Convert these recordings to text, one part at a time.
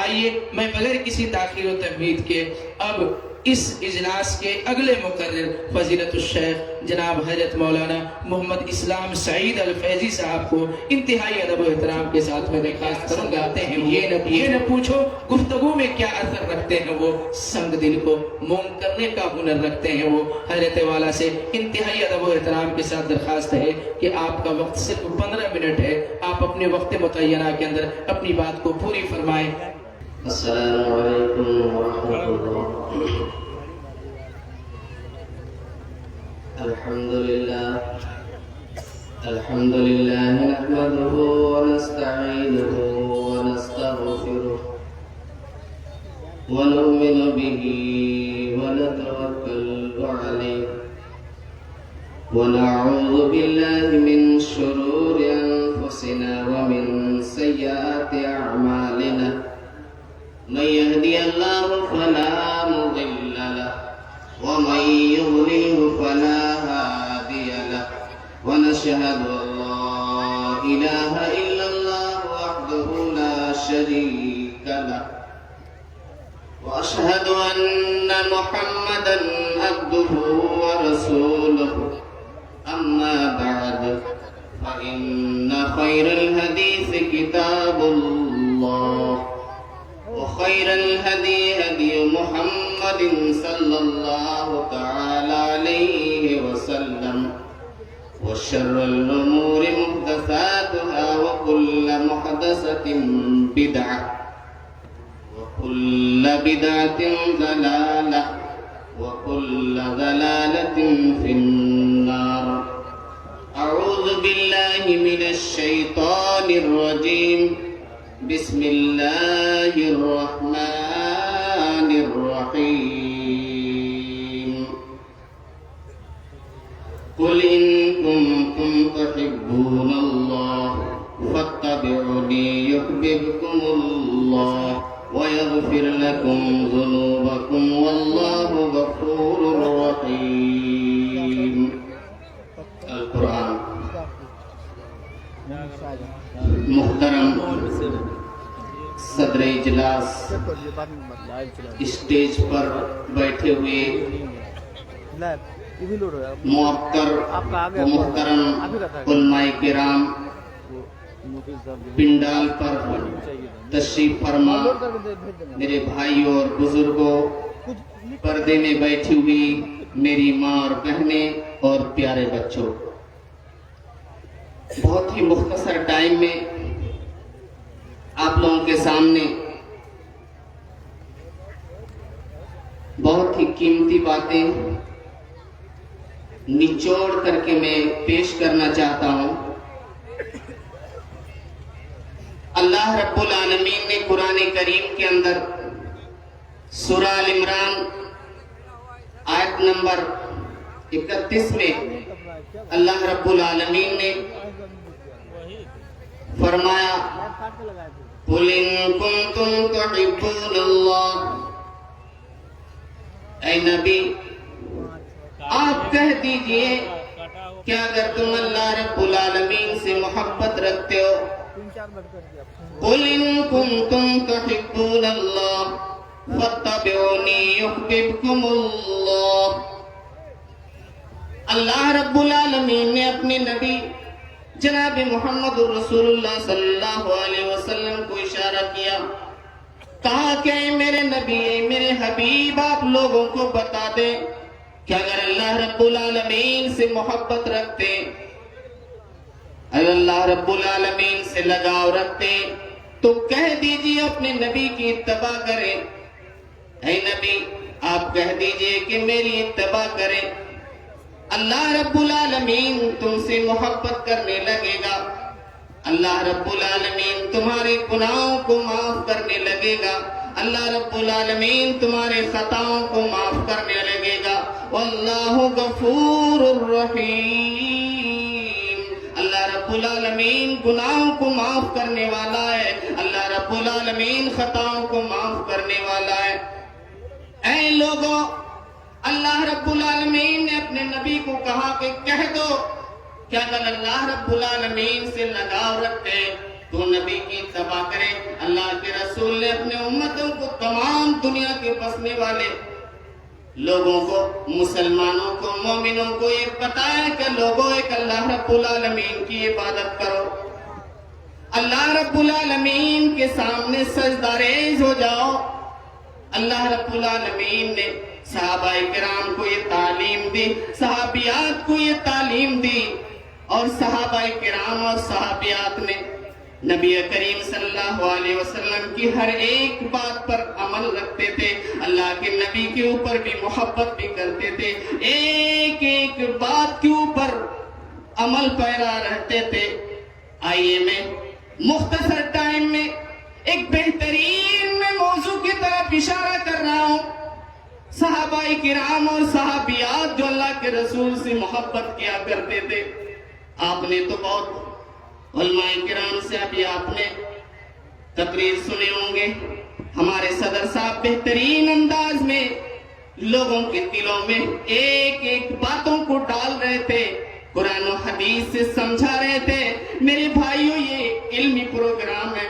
آئیے میں بغیر کسی تاخیر و تمہید کے اب اس اجلاس کے اگلے مقرر فضیلت الشیخ جناب حضرت مولانا محمد اسلام سعید الفیضی صاحب کو انتہائی ادب و احترام کے ساتھ میں درخواست کروں گا یہ نہ پوچھو گفتگو میں کیا اثر رکھتے ہیں وہ، سنگ دل کو موم کرنے کا ہنر رکھتے ہیں وہ۔ حضرت والا سے انتہائی ادب و احترام کے ساتھ درخواست ہے کہ آپ کا وقت صرف 15 منٹ ہے، آپ اپنے وقت متعینہ کے اندر اپنی بات کو پوری فرمائیں۔ السلام علیکم ورحمۃ اللہ۔ الحمد للہ نحمده ونستعینه ونستغفره ونؤمن به ونتوکل علیہ ونعوذ باللہ من شرور انفسنا ومن سیئات اعمالنا من يهدي الله فلا مضل له ومن يضلل فلا هادي له ونشهد أن لا إله إلا الله وحده لا شريك له وأشهد أن محمدا عبده ورسوله أما بعد فإن خير الحديث كتاب الله وخير الهدي هدي محمد صلى الله تعالى عليه وسلم وشر الأمور محدثاتها وكل محدثة بدعة وكل بدعة ضلالة وكل ضلالة في النار أعوذ بالله من الشيطان الرجيم بسم الله الرحمن الرحيم قل إن كنتم تحبون الله فاتبعوني يحببكم الله ويغفر لكم ذنوبكم والله غفور رحيم۔ القرآن۔ محترم صدر اجلاس، اسٹیج پر بیٹھے ہوئے معطر و محترم علماء کرام، پنڈال پر تشریف فرما میرے بھائیوں اور بزرگوں، پردے میں بیٹھی ہوئی میری ماں اور بہنیں اور پیارے بچوں، بہت ہی مختصر ٹائم میں آپ لوگوں کے سامنے بہت ہی قیمتی باتیں نچوڑ کر کے میں پیش کرنا چاہتا ہوں۔ اللہ رب العالمین نے قرآن کریم کے اندر سورہ آل عمران آیت نمبر 31 میں اللہ رب العالمین نے فرمایا قُلْ إِن كُنتُمْ تُحِبُّونَ اللَّهَ، اے نبی آپ کہہ دیجئے کہ اگر تم اللہ رب العالمین سے محبت رکھتے ہو، قُلْ إِن كُنتُمْ تُحِبُّونَ اللَّهَ فَاتَّبِعُونِي يُحْبِبْكُمُ اللَّهُ۔ اللہ رب العالمین نے اپنے نبی جناب محمد رسول اللہ صلی اللہ علیہ وسلم کو اشارہ کیا، کہا کہ اے میرے نبی، اے میرے حبیب، آپ لوگوں کو بتا دیں کہ اگر اللہ رب العالمین سے محبت رکھتے، اگر اللہ رب العالمین سے لگاؤ رکھتے تو کہہ دیجئے اپنے نبی کی اتباع کریں۔ اے نبی آپ کہہ دیجئے کہ میری اتباع کریں، اللہ رب العالمین تم سے محبت کرنے لگے گا، اللہ رب العالمین تمہارے گناہوں کو معاف کرنے لگے گا، اللہ رب العالمین تمہارے خطاؤں کو معاف کرنے لگے گا، واللہ غفور الرحیم۔ اللہ رب العالمین گناہوں کو معاف کرنے والا ہے، اللہ رب العالمین خطاؤں کو معاف کرنے والا ہے۔ اے لوگوں، اللہ رب العالمین نے اپنے نبی کو کہا کہ کہہ دو کہ اگر اللہ رب العالمین سے لگاؤ رکھتے، تو نبی کی اتباع کرے۔ اللہ کے رسول نے اپنے امتوں کو، تمام دنیا کے بسنے والے لوگوں کو، مسلمانوں کو، مومنوں کو یہ بتایا کہ لوگوں ایک اللہ رب العالمین کی عبادت کرو، اللہ رب العالمین کے سامنے سجدہ ریز ہو جاؤ۔ اللہ رب العالمین نے صحابہ کرام کو یہ تعلیم دی، صحابیات کو یہ تعلیم دی، اور صحابہ کرام اور صحابیات نے نبی کریم صلی اللہ علیہ وسلم کی ہر ایک بات پر عمل رکھتے تھے، اللہ کے نبی کے اوپر بھی محبت بھی کرتے تھے، ایک ایک بات کے اوپر عمل پیرا رہتے تھے۔ آئیے میں مختصر ٹائم میں ایک بہترین موضوع کی طرف اشارہ کر رہا ہوں۔ صحابہ کرام اور صحابیات جو اللہ کے رسول سے محبت کیا کرتے تھے، آپ نے تو بہت علماء کرام سے ابھی آپ نے تقریر سنے ہوں گے، ہمارے صدر صاحب بہترین انداز میں لوگوں کے دلوں میں ایک ایک باتوں کو ڈال رہے تھے، قرآن و حدیث سے سمجھا رہے تھے۔ میرے بھائیوں، یہ علمی پروگرام ہے،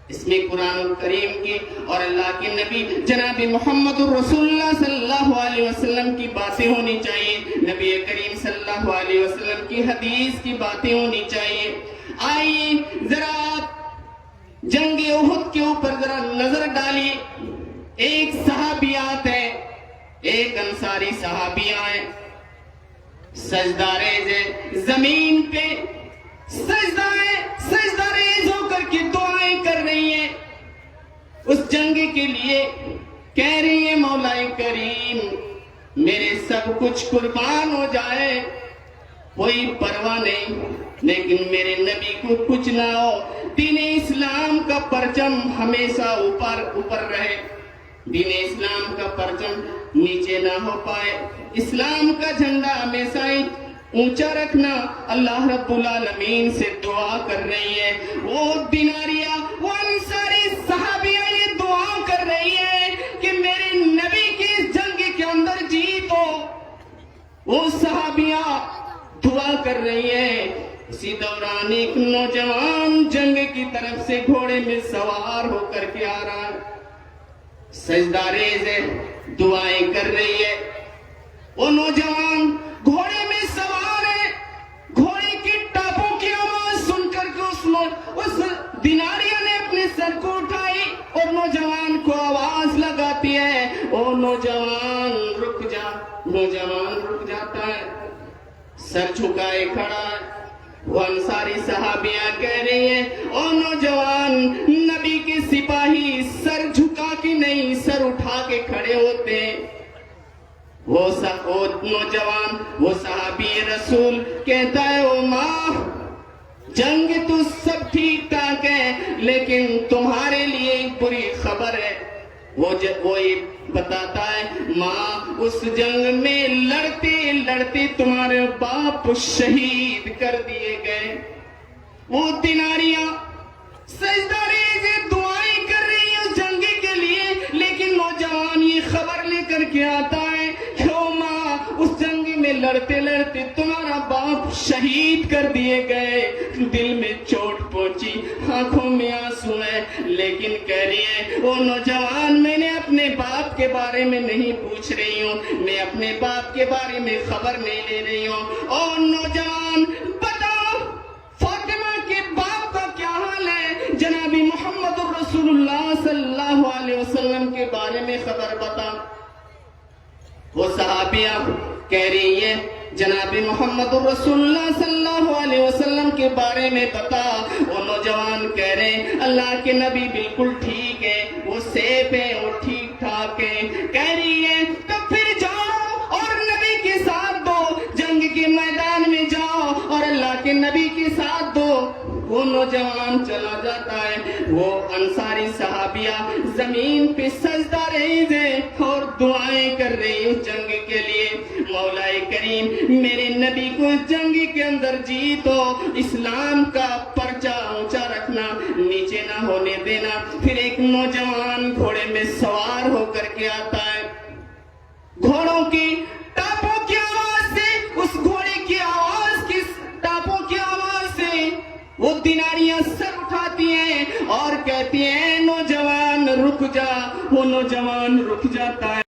اس میں قرآن کریم کی اور اللہ کے نبی جناب محمد الرسول اللہ صلی اللہ علیہ وسلم کی باتیں ہونی چاہیے، نبی کریم صلی اللہ علیہ وسلم کی حدیث کی باتیں ہونی چاہیے۔ آئیے ذرا آپ جنگ احد کے اوپر ذرا نظر ڈالیے۔ ایک صحابیات ہے، ایک انصاری صحابیاں ہیں، سجدہ ریز ہے، زمین پہ سجدہ ریز ہو کر کے دعائیں کر رہی ہیں اس جنگ کے لیے، کہہ رہی ہیں مولا کریم میرے سب کچھ قربان ہو جائے، کوئی پرواہ نہیں، لیکن میرے نبی کو کچھ نہ ہو، دین اسلام کا پرچم ہمیشہ اوپر رہے، دین اسلام کا پرچم نیچے نہ ہو پائے، اسلام کا جھنڈا ہمیشہ اونچا رکھنا۔ اللہ رب العالمین سے دعا کر رہی ہے، وہ دیناریہ، وہ انصاری صحابیہ یہ دعا کر رہی ہے کہ میرے نبی کی اس جنگ کے اندر جیت ہو۔ وہ صحابیہ دعا کر رہی ہے، اسی دوران ایک نوجوان جنگ کی طرف سے گھوڑے میں سوار ہو کر کے آ رہا ہے، سجدہ ریز ہے، دعائیں کر رہی ہے۔ وہ نوجوان گھوڑے میں سوار ہے، گھوڑے کی ٹاپوں کی آواز سن کر کے اس دیناریہ نے اپنے سر کو اٹھائی اور نوجوان کو آواز لگاتی ہے، او نوجوان رک جا۔ نوجوان رک جاتا ہے، سر جھکائے کھڑا ہے۔ وہ انصاری صحابیاں کہہ رہی ہیں، او نوجوان، نبی کے سپاہی سر جھکا کے نہیں، سر اٹھا کے کھڑے ہوتے ہیں۔ وہ نوجوان، وہ صحابی رسول کہتا ہے، او ماں، جنگ تو سب ٹھیک ٹھاک ہے، لیکن تمہارے لیے ایک بری خبر ہے۔ وہ یہ بتاتا ہے، ماں، اس جنگ میں لڑتے لڑتے تمہارے باپ شہید کر دیے گئے۔ وہ دیناریاں سجدہ ریز دعائیں کر رہی ہیں اس جنگ کے لیے، لیکن نوجوان یہ خبر لے کر کے آتا ہے کہ او ماں، اس جنگ میں لڑتے لڑتے تمہارا باپ شہید کر دیے گئے۔ دل میں چوٹ پہنچی، آنکھوں میں آنسو ہے، لیکن کہہ رہی ہے، او نوجوان، میں نے اپنے باپ کے بارے میں نہیں پوچھ رہی ہوں، میں اپنے باپ کے بارے میں خبر نہیں لے رہی ہوں۔ او نوجوان، بتاؤ فاطمہ کے باپ کا کیا حال ہے؟ جناب محمد الرسول اللہ صلی اللہ علیہ وسلم کے بارے میں خبر بتا۔ وہ صحابیہ کہہ رہی ہے، جناب محمد الرسول اللہ صلی اللہ علیہ وسلم کے بارے میں بتا۔ وہ نوجوان کہہ رہے ہیں، اللہ کے نبی بالکل ٹھیک ہے، وہ سیف ہے، وہ ٹھیک ٹھاک ہے۔ کہہ رہی ہے، تو پھر جاؤ اور نبی کے ساتھ دو، جنگ کے میدان میں جاؤ اور اللہ کے نبی کے ساتھ دو۔ وہ نوجوان چلا جاتا ہے، وہ انصاری صحابیہ زمین پہ سجدہ ریز ہے اور دعائیں کر رہی اس جنگ کے لیے، مولا کریم میرے نبی کو اس جنگ کے اندر جیت ہو، اسلام کا پرچہ اونچا رکھنا، نیچے نہ ہونے دینا۔ پھر ایک نوجوان گھوڑے میں سوار ہو کر کے آتا ہے، گھوڑوں کی ٹاپوں کی آواز سے، اس گھوڑے کی آواز کی ٹاپوں کی آواز سے وہ دیناریاں سر کہتی ہیں نوجوان رک جا، وہ نوجوان رک جاتا ہے۔